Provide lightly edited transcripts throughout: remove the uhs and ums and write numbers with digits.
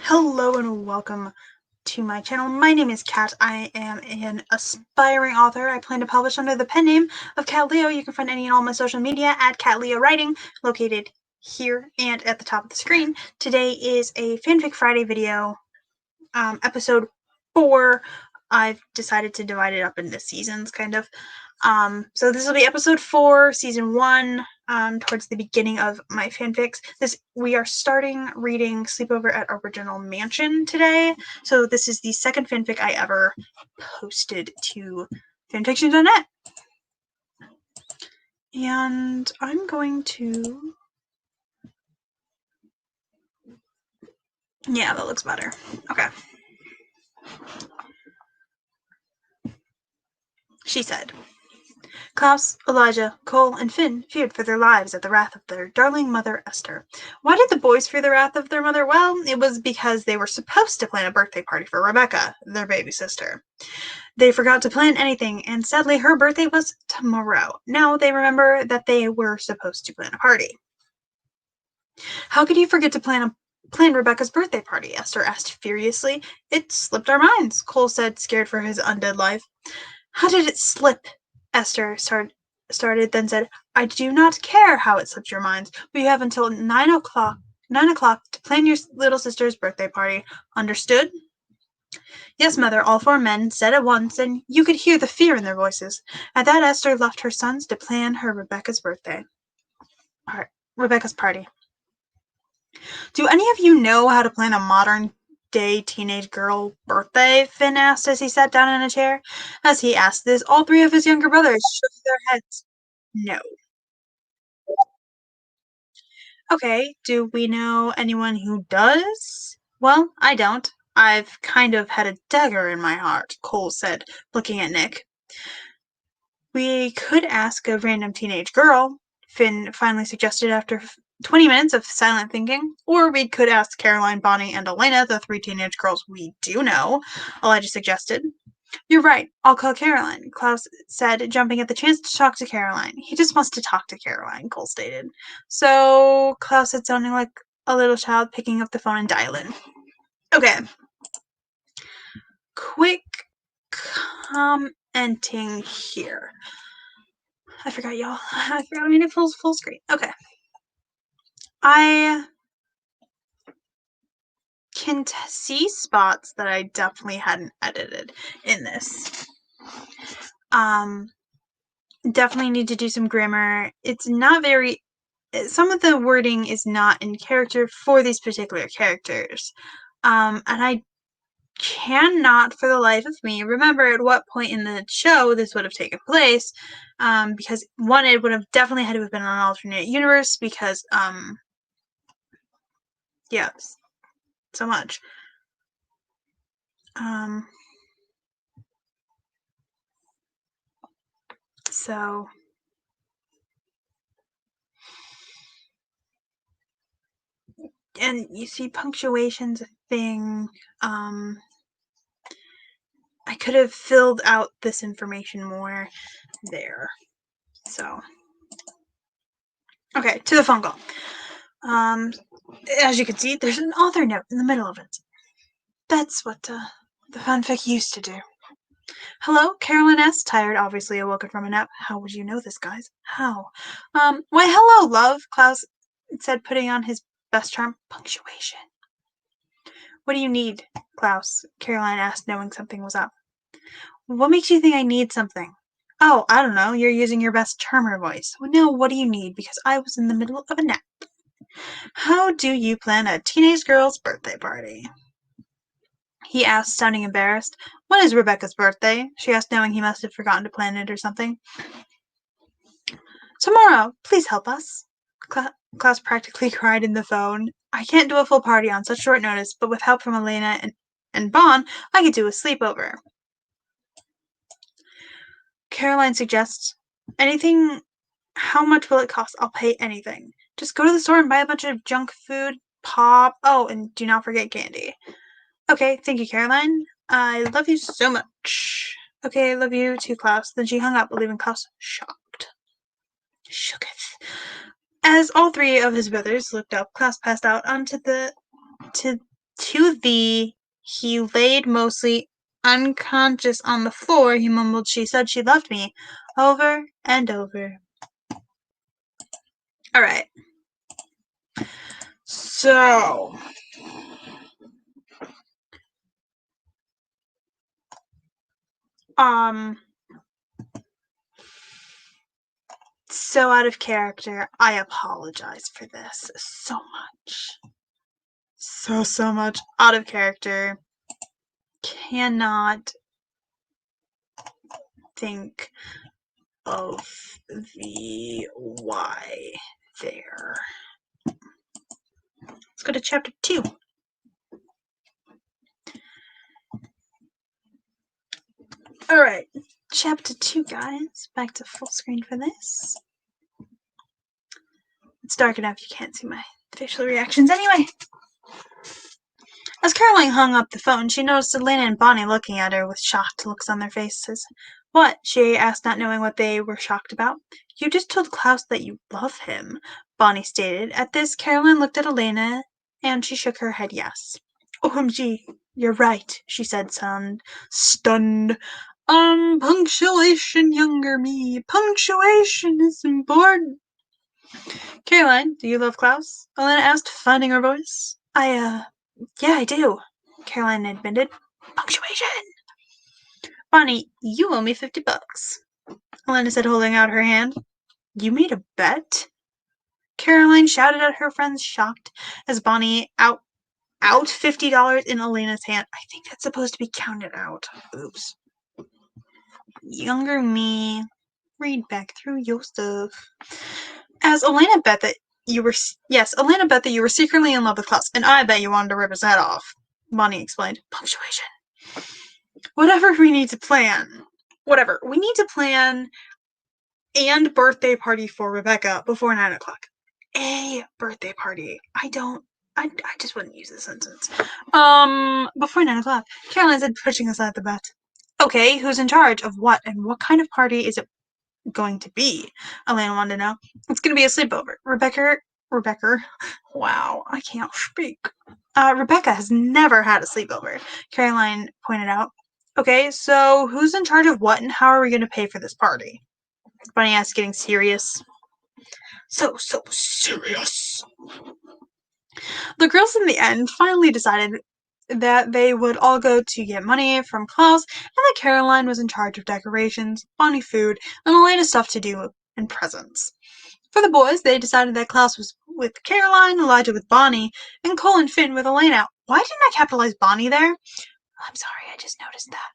Hello and welcome to my channel. My name is Kat. I am an aspiring author. I plan to publish under the pen name of Kat Leo. You can find any and all my social media at Kat Leo Writing, located here and at the top of the screen. Today is a Fanfic Friday video, episode 4. I've decided to divide it up into seasons, kind of. So this will be episode 4, season 1, towards the beginning of my fanfics. We are starting reading Sleepover at Original Mansion today. So this is the second fanfic I ever posted to fanfiction.net. And I'm going to... Yeah, that looks better. Okay. She said, Klaus, Elijah, Cole, and Finn feared for their lives at the wrath of their darling mother, Esther. Why did the boys fear the wrath of their mother? Well, it was because they were supposed to plan a birthday party for Rebekah, their baby sister. They forgot to plan anything, and sadly her birthday was tomorrow. Now they remember that they were supposed to plan a party. How could you forget to plan Rebekah's birthday party? Esther asked furiously. It slipped our minds, Cole said, scared for his undead life. How did it slip? Esther started, then said, I do not care how it slipped your minds. We have until 9 o'clock to plan your little sister's birthday party. Understood? Yes, mother, all 4 men said at once, and you could hear the fear in their voices. At that, Esther left her sons to plan Rebekah's party. Do any of you know how to plan a modern-day teenage girl birthday? Finn asked as he sat down in a chair. As he asked this, all 3 of his younger brothers shook their heads. No. Okay, do we know anyone who does? Well, I don't. I've kind of had a dagger in my heart, Cole said, looking at Nick. We could ask a random teenage girl, Finn finally suggested after 20 minutes of silent thinking. Or we could ask Klaroline, Bonnie, and Elena, the 3 teenage girls we do know, Elijah suggested. You're right, I'll call Klaroline, Klaus said, jumping at the chance to talk to Klaroline. He just wants to talk to Klaroline, Cole stated. So, Klaus said, sounding like a little child, picking up the phone and dialing. Okay. Quick commenting here. I forgot, y'all. I forgot I made it full screen. Okay. I can see spots that I definitely hadn't edited in this. Definitely need to do some grammar. It's not very... Some of the wording is not in character for these particular characters. And I cannot, for the life of me, remember at what point in the show this would have taken place. Because, one, it would have definitely had to have been an alternate universe because, yeah, so much. So... And you see, punctuation's a thing. I could have filled out this information more there. So, okay, to the phone call. As you can see, there's an author note in the middle of it. That's what the fanfic used to do. Hello, Carolyn S. Tired, obviously awoken from a nap. How would you know this, guys? How? Why, hello, love, Klaus said, putting on his best charm. Punctuation. What do you need, Klaus? Caroline asked, knowing something was up. What makes you think I need something? Oh, I don't know. You're using your best charmer voice. Well, no, what do you need? Because I was in the middle of a nap. How do you plan a teenage girl's birthday party? He asked, sounding embarrassed. When is Rebekah's birthday? She asked, knowing he must have forgotten to plan it or something. Tomorrow. Please help us. Klaus practically cried in the phone. I can't do a full party on such short notice, but with help from Elena and Bon, I could do a sleepover. Caroline suggests, anything, how much will it cost? I'll pay anything. Just go to the store and buy a bunch of junk food, pop, oh, and do not forget candy. Okay, thank you, Caroline. I love you so much. Okay, I love you too, Klaus. Then she hung up, leaving Klaus shocked. Shooketh. As all 3 of his brothers looked up, Klaus passed out onto To thee he laid mostly unconscious on the floor. He mumbled, she said she loved me, over and over. All right. So, so out of character. I apologize for this so much. So much out of character. Cannot think of the why there. Let's go to chapter 2. Alright, chapter 2, guys. Back to full screen for this. It's dark enough you can't see my facial reactions anyway. As Caroline hung up the phone, she noticed Elena and Bonnie looking at her with shocked looks on their faces. What? She asked, not knowing what they were shocked about. You just told Klaus that you love him, Bonnie stated. At this, Caroline looked at Elena, and she shook her head yes. OMG, you're right, she said, stunned. Punctuation, younger me. Punctuation is important. Caroline, do you love Klaus? Elena asked, finding her voice. Yeah, I do, Caroline admitted. Punctuation! Bonnie, you owe me $50, Elena said, holding out her hand. You made a bet? Caroline shouted at her friends, shocked, as Bonnie out $50 in Elena's hand. I think that's supposed to be counted out. Oops. Younger me, read back through your stuff. As Elena bet that you were secretly in love with Klaus, and I bet you wanted to rip his head off, Bonnie explained. Punctuation. Whatever we need to plan and birthday party for Rebekah before 9 o'clock. A birthday party. I just wouldn't use this sentence. Before 9 o'clock. Caroline said, pushing aside the bet. Okay, who's in charge of what, and what kind of party is it going to be? Elena wanted to know. It's going to be a sleepover. Rebekah, wow, I can't speak. Rebekah has never had a sleepover, Caroline pointed out. Okay, so who's in charge of what, and how are we going to pay for this party? Bonnie asked, getting serious. So serious. The girls in the end finally decided that they would all go to get money from Klaus, and that Caroline was in charge of decorations, Bonnie food, and Elena stuff to do and presents. For the boys, they decided that Klaus was with Caroline, Elijah with Bonnie, and Cole and Finn with Elena. Why didn't I capitalize Bonnie there? I'm sorry, I just noticed that.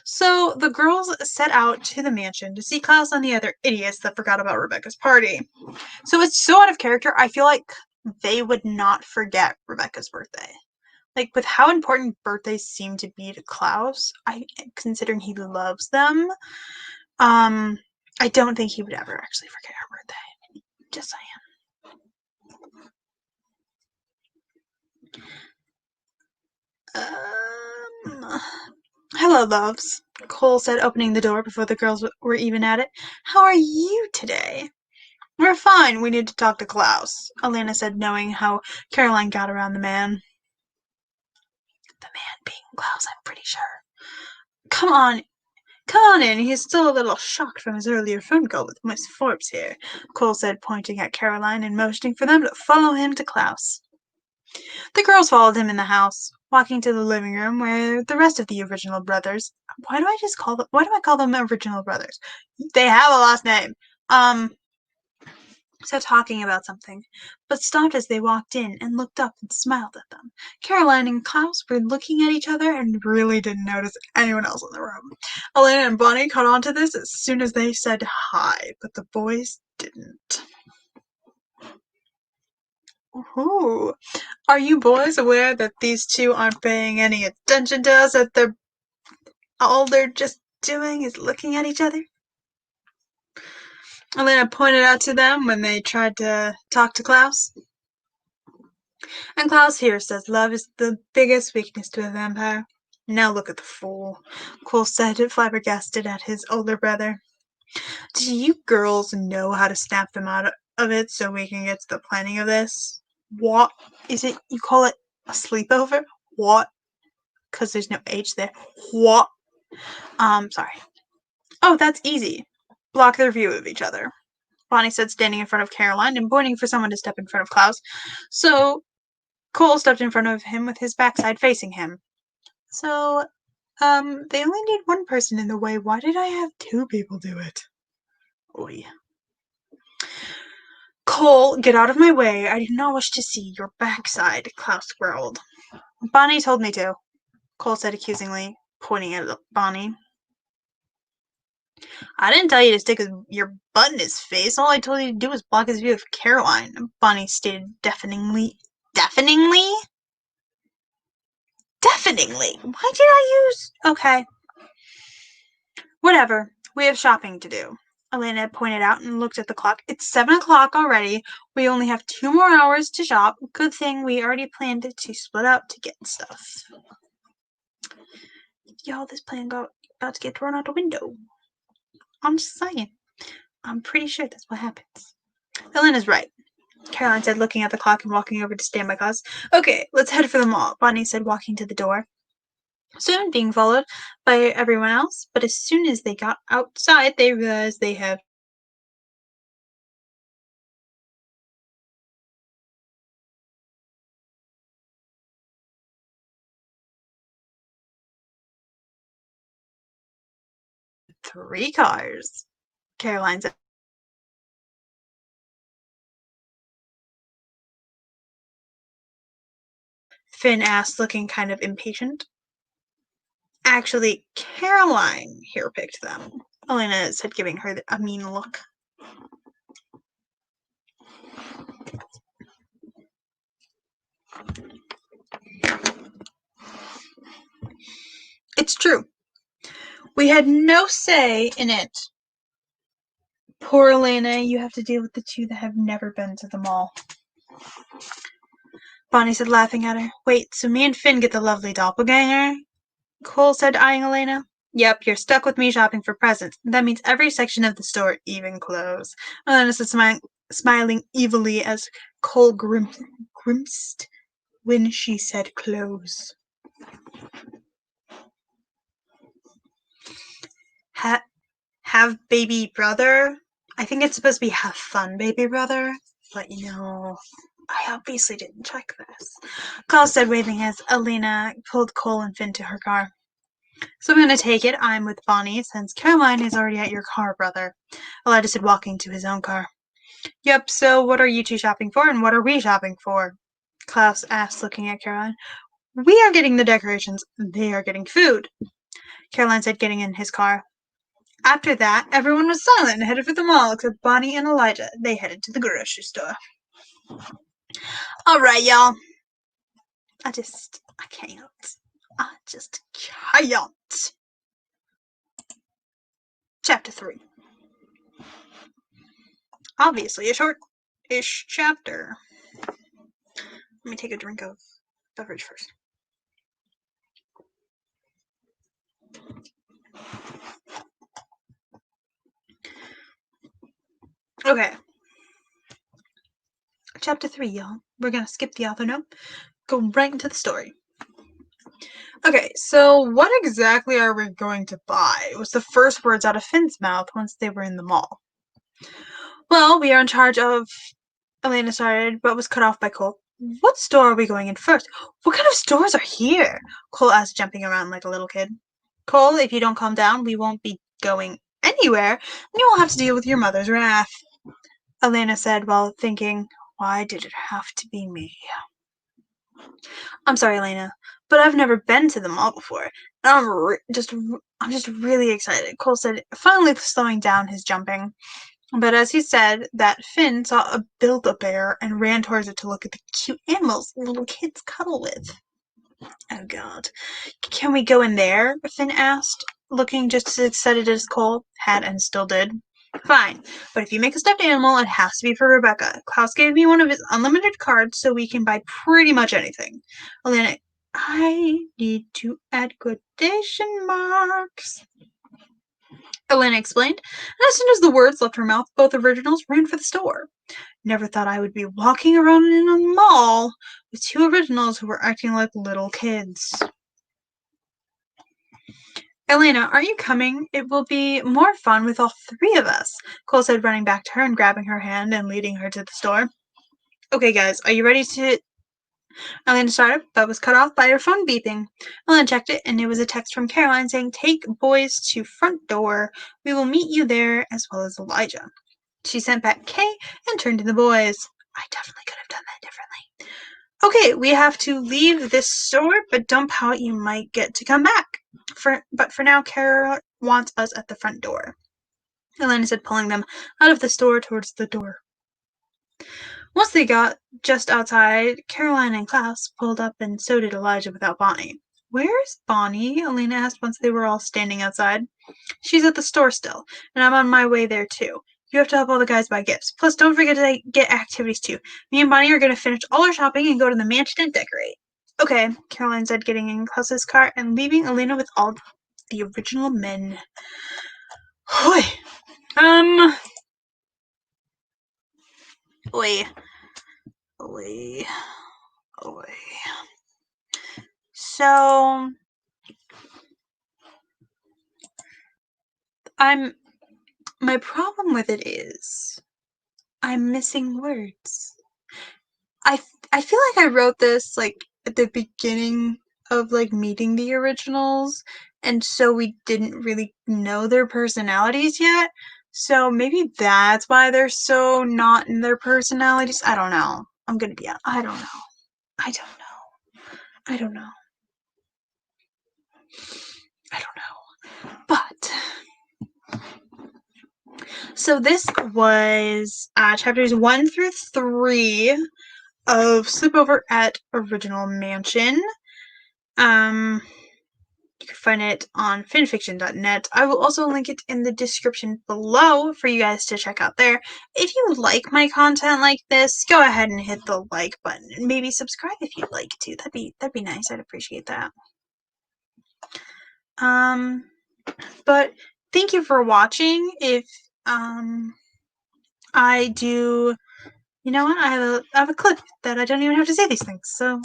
So the girls set out to the mansion to see Klaus and the other idiots that forgot about Rebekah's party. So it's so out of character, I feel like they would not forget Rebekah's birthday. Like, with how important birthdays seem to be to Klaus, considering he loves them, I don't think he would ever actually forget her birthday. Just saying. Hello, loves, Cole said, opening the door before the girls were even at it. How are you today? We're fine. We need to talk to Klaus, Elena said, knowing how Caroline got around the man. The man being Klaus, I'm pretty sure. Come on in. He's still a little shocked from his earlier phone call with Miss Forbes here, Cole said, pointing at Caroline and motioning for them to follow him to Klaus. The girls followed him in the house, walking to the living room where the rest of the original brothers. Why do I call them original brothers? They have a last name. So talking about something, but stopped as they walked in and looked up and smiled at them. Caroline and Klaus were looking at each other and really didn't notice anyone else in the room. Elena and Bonnie caught on to this as soon as they said hi, but the boys didn't. Ooh. Are you boys aware that these two aren't paying any attention to us, that all they're just doing is looking at each other? Elena pointed out to them when they tried to talk to Klaus. And Klaus here says love is the biggest weakness to a vampire. Now look at the fool, Cole said, flabbergasted at his older brother. Do you girls know how to snap them out of it so we can get to the planning of this? What is it you call it? A sleepover? What? Because there's no H there. What? Sorry. Oh, that's easy. Block their view of each other. Bonnie said, standing in front of Caroline and pointing for someone to step in front of Klaus. So Cole stepped in front of him with his backside facing him. So, they only need one person in the way. Why did I have two people do it? Oy. Cole, get out of my way. I do not wish to see your backside, Klaus growled. Bonnie told me to, Cole said accusingly, pointing at Bonnie. I didn't tell you to stick your butt in his face. All I told you to do was block his view of Caroline, Bonnie stated deafeningly. Deafeningly? Deafeningly? Why did I use... Okay. Whatever. We have shopping to do, Elena pointed out and looked at the clock. It's 7 o'clock already. We only have 2 more hours to shop. Good thing we already planned to split up to get stuff. Y'all, this plan got about to get thrown out the window. I'm just saying. I'm pretty sure that's what happens. Elena's right, Caroline said, looking at the clock and walking over to stand by Klaus. Okay, let's head for the mall, Bonnie said, walking to the door. Soon being followed by everyone else, but as soon as they got outside, they realized they have three cars, Caroline said. Finn asked, looking kind of impatient. Actually, Caroline here picked them, Elena said, giving her a mean look. It's true. We had no say in it. Poor Elena, you have to deal with the two that have never been to the mall. Bonnie said, laughing at her. Wait, so me and Finn get the lovely doppelganger? Cole said, eyeing Elena. Yep, you're stuck with me shopping for presents. That means every section of the store, even clothes. Elena said, smiling evilly as Cole grimaced when she said clothes. Have baby brother? I think it's supposed to be have fun, baby brother. But I obviously didn't check this. Klaus said, waving as Elena pulled Cole and Finn to her car. So I'm going to take it. I'm with Bonnie, since Caroline is already at your car, brother. Elijah said, walking to his own car. Yep, so what are you two shopping for, and what are we shopping for? Klaus asked, looking at Caroline. We are getting the decorations. They are getting food, Caroline said, getting in his car. After that, everyone was silent and headed for the mall, except Bonnie and Elijah. They headed to the grocery store. All right, y'all. I can't. I just can't. Chapter 3. Obviously a short-ish chapter. Let me take a drink of beverage first. Okay. Chapter 3, y'all. We're gonna skip the author note, go right into the story. Okay, so what exactly are we going to buy? Was the first words out of Finn's mouth once they were in the mall. Well, we are in charge of... Elena started, but was cut off by Cole. What store are we going in first? What kind of stores are here? Cole asked, jumping around like a little kid. Cole, if you don't calm down, we won't be going anywhere, and you will have to deal with your mother's wrath, Elena said while thinking, why did it have to be me? I'm sorry, Elena, but I've never been to the mall before. I'm just really excited, Cole said, finally slowing down his jumping. But as he said that, Finn saw a Build-A-Bear and ran towards it to look at the cute animals little kids cuddle with. Oh, God. Can we go in there? Finn asked, looking just as excited as Cole had and still did. Fine, but if you make a stuffed animal, it has to be for Rebekah. Klaus gave me one of his unlimited cards, so we can buy pretty much anything. Elena, I need to add quotation marks, Elena explained, and as soon as the words left her mouth, both originals ran for the store. Never thought I would be walking around in a mall with two originals who were acting like little kids. Elena, aren't you coming? It will be more fun with all three of us, Cole said, running back to her and grabbing her hand and leading her to the store. Okay, guys, are you ready to... Elena started, but was cut off by her phone beeping. Elena checked it, and it was a text from Caroline saying, "Take boys to front door. We will meet you there, as well as Elijah." She sent back Kay and turned to the boys. I definitely could have done that differently. Okay, we have to leave this store, but don't pout, you might get to come back. But for now, Kara wants us at the front door, Elena said, pulling them out of the store towards the door. Once they got just outside, Caroline and Klaus pulled up, and so did Elijah without Bonnie. Where's Bonnie? Elena asked once they were all standing outside. She's at the store still, and I'm on my way there too. You have to help all the guys buy gifts. Plus, don't forget to get activities too. Me and Bonnie are going to finish all our shopping and go to the mansion and decorate. Okay, Caroline said, getting in Klaus's car and leaving Elena with all the original men. Hoy. Oi. So, my problem with it is I'm missing words. I feel like I wrote this like at the beginning of like meeting the originals, and so we didn't really know their personalities yet. So maybe that's why they're so not in their personalities. I don't know. I'm gonna be I don't know. I don't know. But so this was chapters 1 through 3 of Sleepover at Original Mansion. You can find it on fanfiction.net. I will also link it in the description below for you guys to check out there. If you like my content like this, go ahead and hit the like button and maybe subscribe if you'd like to. That'd be nice. I'd appreciate that. But thank you for watching. If I do, you know what? I have a clip that I don't even have to say these things. So